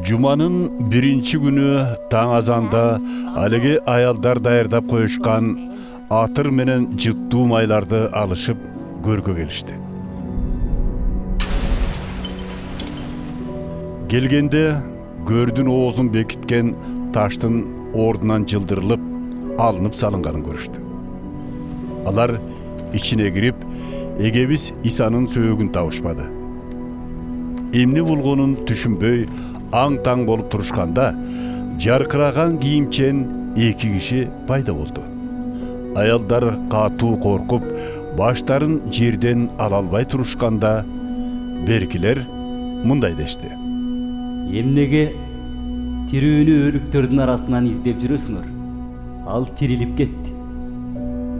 Жуманын биринчи күнү таң азанда алеги аялдар даярдап коюшкан атыр менен жыттуу майларды алышып көргө келишти. Келгенде көрдүн оозун бекиткен таштын ордунан жылдырылып, алынып салынганын көрүштү. Алар ичине кирип, эгебиз Исанын сөөгүн табышпады. Эмне болгонун түшүнбөй, аң-таң болуп турушканда, жаркыраган кийимчен эки киши пайда болду. Аялдар катуу коркуп, баштарын жерден ала албай турушканда, беркилер мындай дешти: Эмнеге тирүүнү өлүктөрдүн арасынан издеп жүрөсүңөр? Ал тирилип кетти.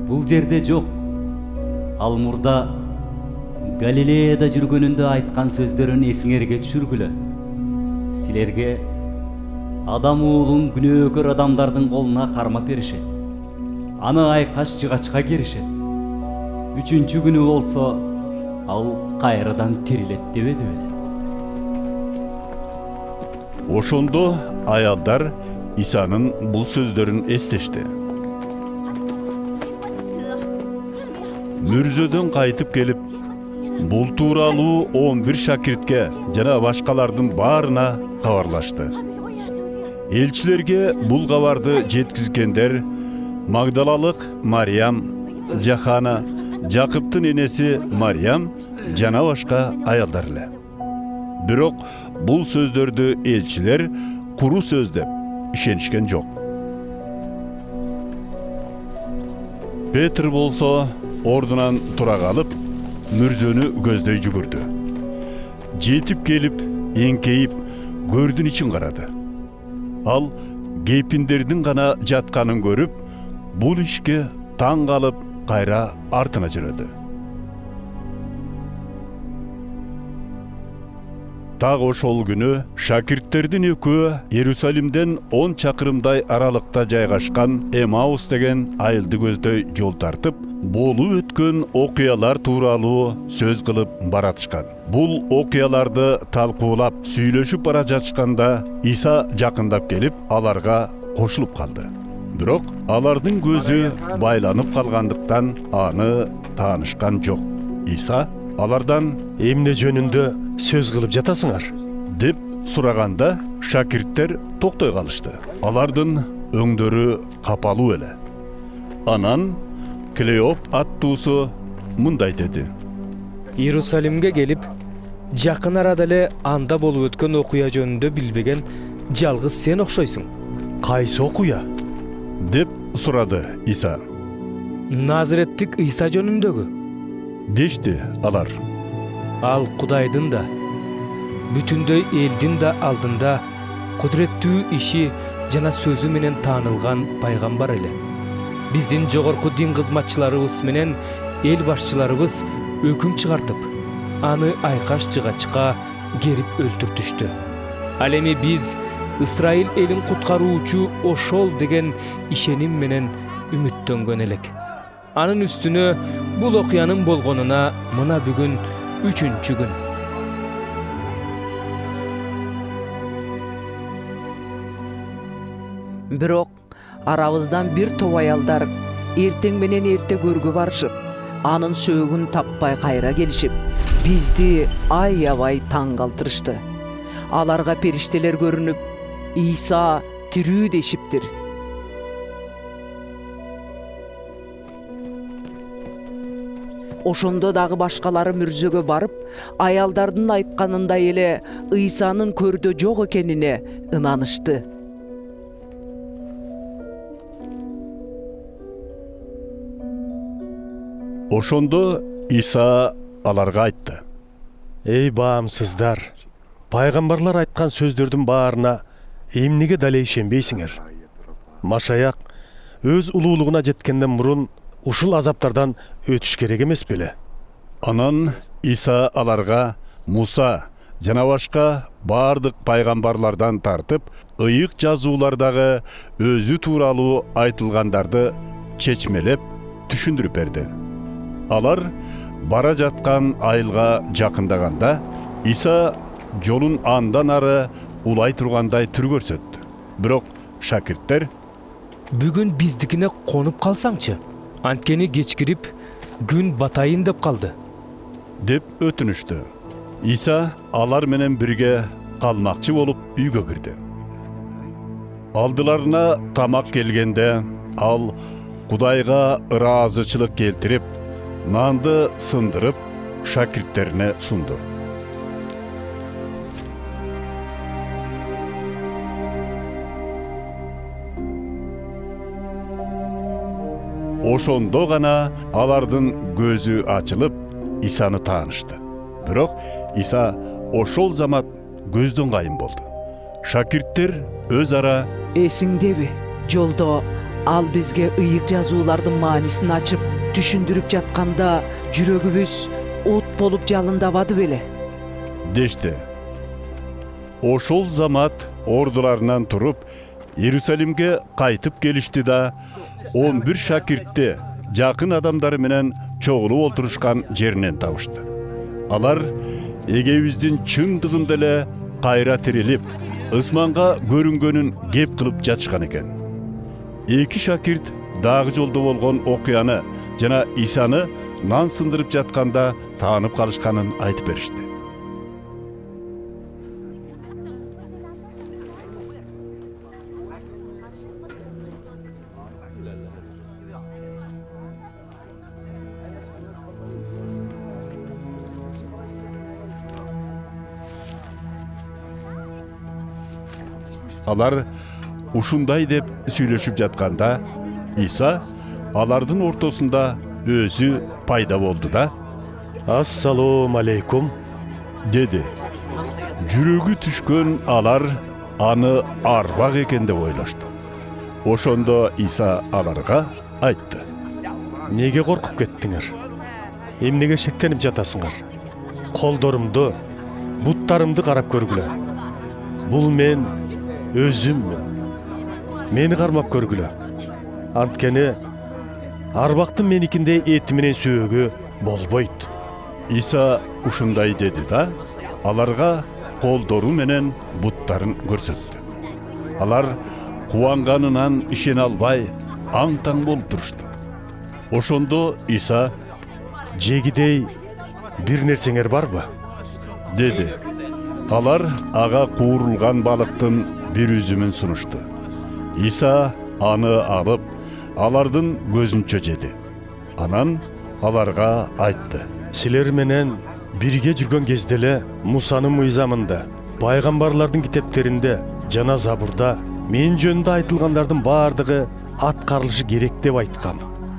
Бул жерде жок. Ал мурда Галилеяда жүргөнүндө айткан сөздөрүн эсиңерге түшүргүлө. Силерге Адам уулун күнөөкөр адамдардын колуна кармап беришет. Аны айкаш жыгачка керишет. Үчүнчү күнү болсо ал кайрадан тирилет дебеди беле? Ошондо аялдар Исанын бул сөздөрүн эстешти. Мүрзөдөн кайтып келип, бул тууралуу 11 шакиртке жана башкалардын баарына кабарлашты. Элчилерге бул кабарды жеткизгендер Магдалалык Мариям, Жахана, Жакыптын энеси Мариям жана башка аялдар эле. Бирок бул сөздөрдү элчилер куру сөз деп ишенишкен жок. Петр болсо ордунан тура калып, мүрзөнү көздөй жүгүрдү. Жетип келип, эңкейип, көрдүн ичин карады. Ал кейпиндердин гана жатканын көрүп, бул ишке таң калып, кайра артына жүрөдү. Так ошол күнү шакирттердин экөө Иерусалимден 10 чакырымдай аралыкта жайгашкан Эмаус деген айылды көздөй жол тартып, болуп өткөн окуялар тууралуу сөз кылып баратышкан. Бул окуяларды талкуулап, сүйлөшүп бара жатышканда Иса жакындап келип, аларга кошулуп калды. Бирок алардын көзү байланып калгандыктан аны таанышкан жок. Иса алардан: «Эмне жөнүндө сөз кылып жатасыңар?» деп сураганда, шакирттер токтой калышты. Алардын өңдөрү капалуу эле. Анан Клеоп аттуусу мындай деди: Иерусалимге келип, жакын арада эле анда болуп өткөн окуя жөнүндө билбеген жалгыз сен окшойсуң. Кайсы окуя? деп сурады Иса. Назареттик Иса жөнүндөгү. Дешти алар. Ал Кудайдын да, бүтүндөй элдин да алдында кудуреттүү иши жана сөзү менен таанылган пайгамбар эле. Биздин жогорку дин кызматчыларыбыз менен эл башчыларыбыз өкүм чыгартып, аны айкаш жыгачка керип өлтүртүштү. Ал эми биз Исраил элин куткаруучу ошол деген ишеним менен үмүттөнгөн элек. Анын үстүнө бул окуянын болгонуна мына бүгүн 3-чү күн. Бирок арабыздан бир топ аялдар эртең менен эрте көргө барышып, анын сөөгүн таппай кайра келишип, бизди аябай таң калтырышты. Аларга периштелер көрүнүп, Иса тирүү дешиптир. Ошондо дагы башкалары мүрзөгө барып, аялдардын айтканындай эле Исанын көрдө жок экенине ынанышты. Ошондо Иса аларга айтты: Эй баамсыздар, пайгамбарлар айткан сөздөрдүн баарына эмнеге дале ишенбейсиңер? Машаяк өз улуулугуна жеткенден мурун ушул азаптардан өтүш керек эмес беле? Анан Иса аларга Муса жана башка бардык пайгамбарлардан тартып, ыйык жазуулардагы өзү тууралуу айтылгандарды чечмелеп түшүндүрүп берди. Алар бара жаткан айылга жакындаганда, Иса жолун андан ары улай тургандай түр көрсөттү. Бирок шакирттер Бүгүн биздикине конуп калсаңчы. Анткени кечкирип күн батайын деп калды. деп өтүнүштү. Иса алар менен бирге калмакчы болуп үйгө кирди. Алдыларына тамак келгенде ал Кудайга ыраазычылык келтирип, нанды сындырып шакирттерине сунду. Ошондо гана алардын көзү ачылып, Исаны таанышты. Бирок Иса ошол замат көздөн кайын болду. Шакирттер өз ара Эсиңдеби? Жолдо ал бизге ыйык жазуулардын маанисин ачып, түшүндүрүп жатканда жүрөгүбүз от болуп жалындабады беле? дешти. Ошол замат ордуларынан туруп, Иерусалимге кайтып келишти да, 11 шакиртти жакын адамдары менен чогулуп олтурушкан жеринен табышты. Алар эгебиздин чындыгында эле кайра тирилип, ысманга көрүнгөнүн кеп кылып жатышкан экен. Эки шакирт дагы жолдо болгон окуяны жана Исаны нан сындырып жатканда таанып калышканын айтып беришти. Алар ушундай деп сүйлөшүп жатканда, Иса алардын ортосунда өзү пайда болду да, Ассалому алейкум. деди. Жүрөгү түшкөн алар аны арбак экен деп ойлошту. Ошондо Иса аларга айтты. Неге коркуп кеттиңер? Эмнеге шектенип жатасыңар? Колдорумду, буттарымды карап көргүлө. Бул мен өзүммүн. Мени кармап көргүлө. Анткени арбактын меникиндей эти менен сөөгү болбойт. Иса ушундай деди да, аларга колдору менен буттарын көрсөттү. Алар кубанганынан ишене албай, аң-таң болуп турушту. Ошондо Иса Жегидей бир нерсеңер барбы? деди. Алар ага куурулган балыктын бир үзүмүн сунушту. Иса аны алып, алардын көзүнчө жеди. Анан аларга айтты. Силер менен бирге жүргөн кезде эле Мусанын мыйзамында, пайгамбарлардын китептеринде жана Забурда мен жөнүндө айтылгандардын баардыгы аткарылышы керек деп айткам.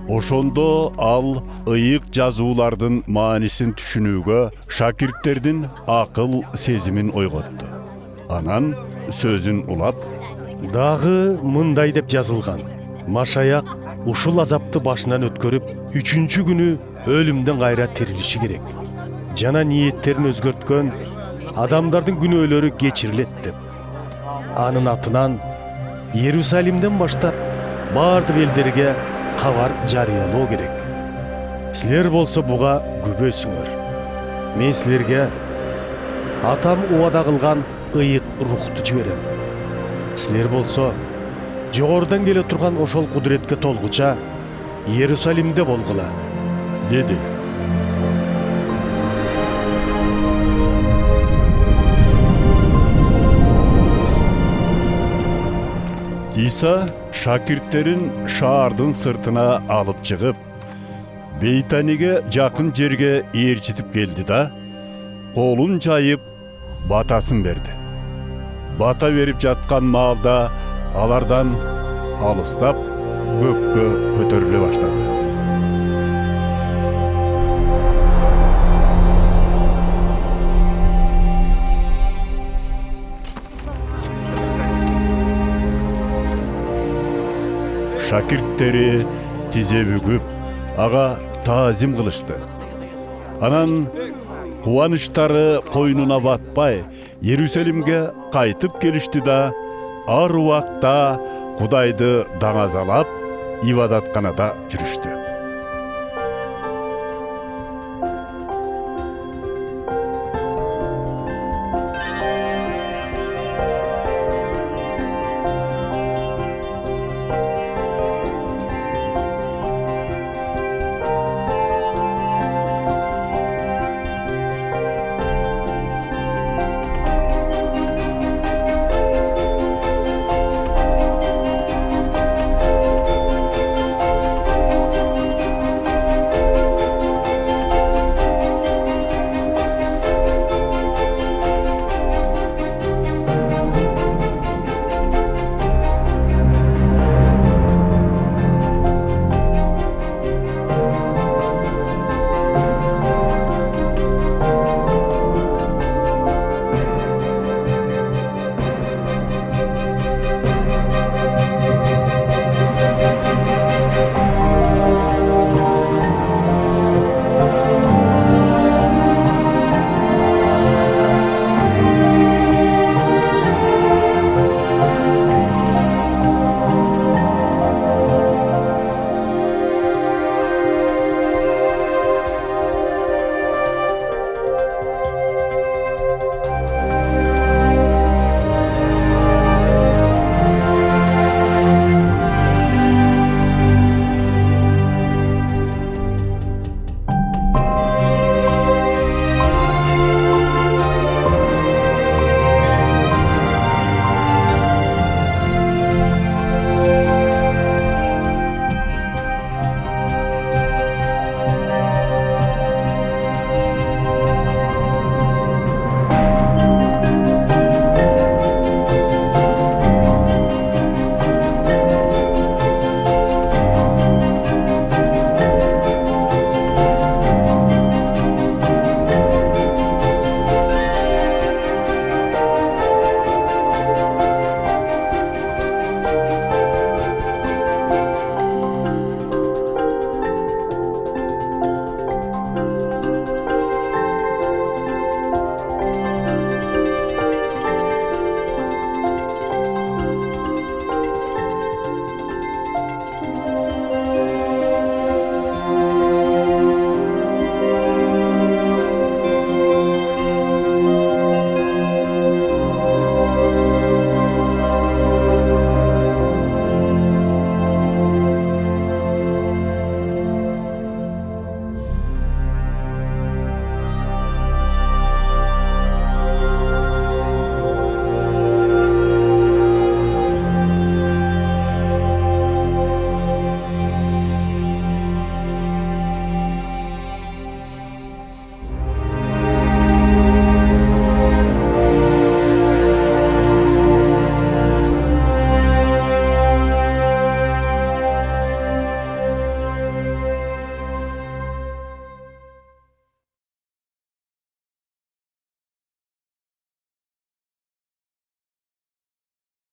Ошондо ал ыйык жазуулардын маанисин түшүнүүгө шакирттердин акыл сезимин ойготту. Анан сөзүн улап, Дагы мындай деп жазылган. Машаяк ушул азапты башынан өткөрүп, 3-чү күнү өлүмдөн кайра тирилиши керек. Жана ниеттерин өзгөрткөн адамдардын күнөөлөрү кечирилет деп. Анын атынан Иерусалимден баштап баардык элдерге кабар жарыялоо керек. Силер болсо буга күбөсүңөр. Мен силерге атам убада кылган ыйык рухту жиберем. Силер болсо жогорудан келе турган ошол кудуретке толгуча Иерусалимде болгула, деди. Иса шакирттерин шаардын сыртына алып чыгып, Бейтаниге жакын жерге ээрчитип келди да, колун жайып, батасын берди. Бата берип жаткан маалда алардан алыстап көккө көтөрүлө баштады. Шакирттери тизе бүгүп, ага таазим кылышты. Анан кубанычтары койнуна батпай, Иерусалимге кайтып келишти да, ар убакта Кудайды даңазалап, ибадатканада жүрүштү.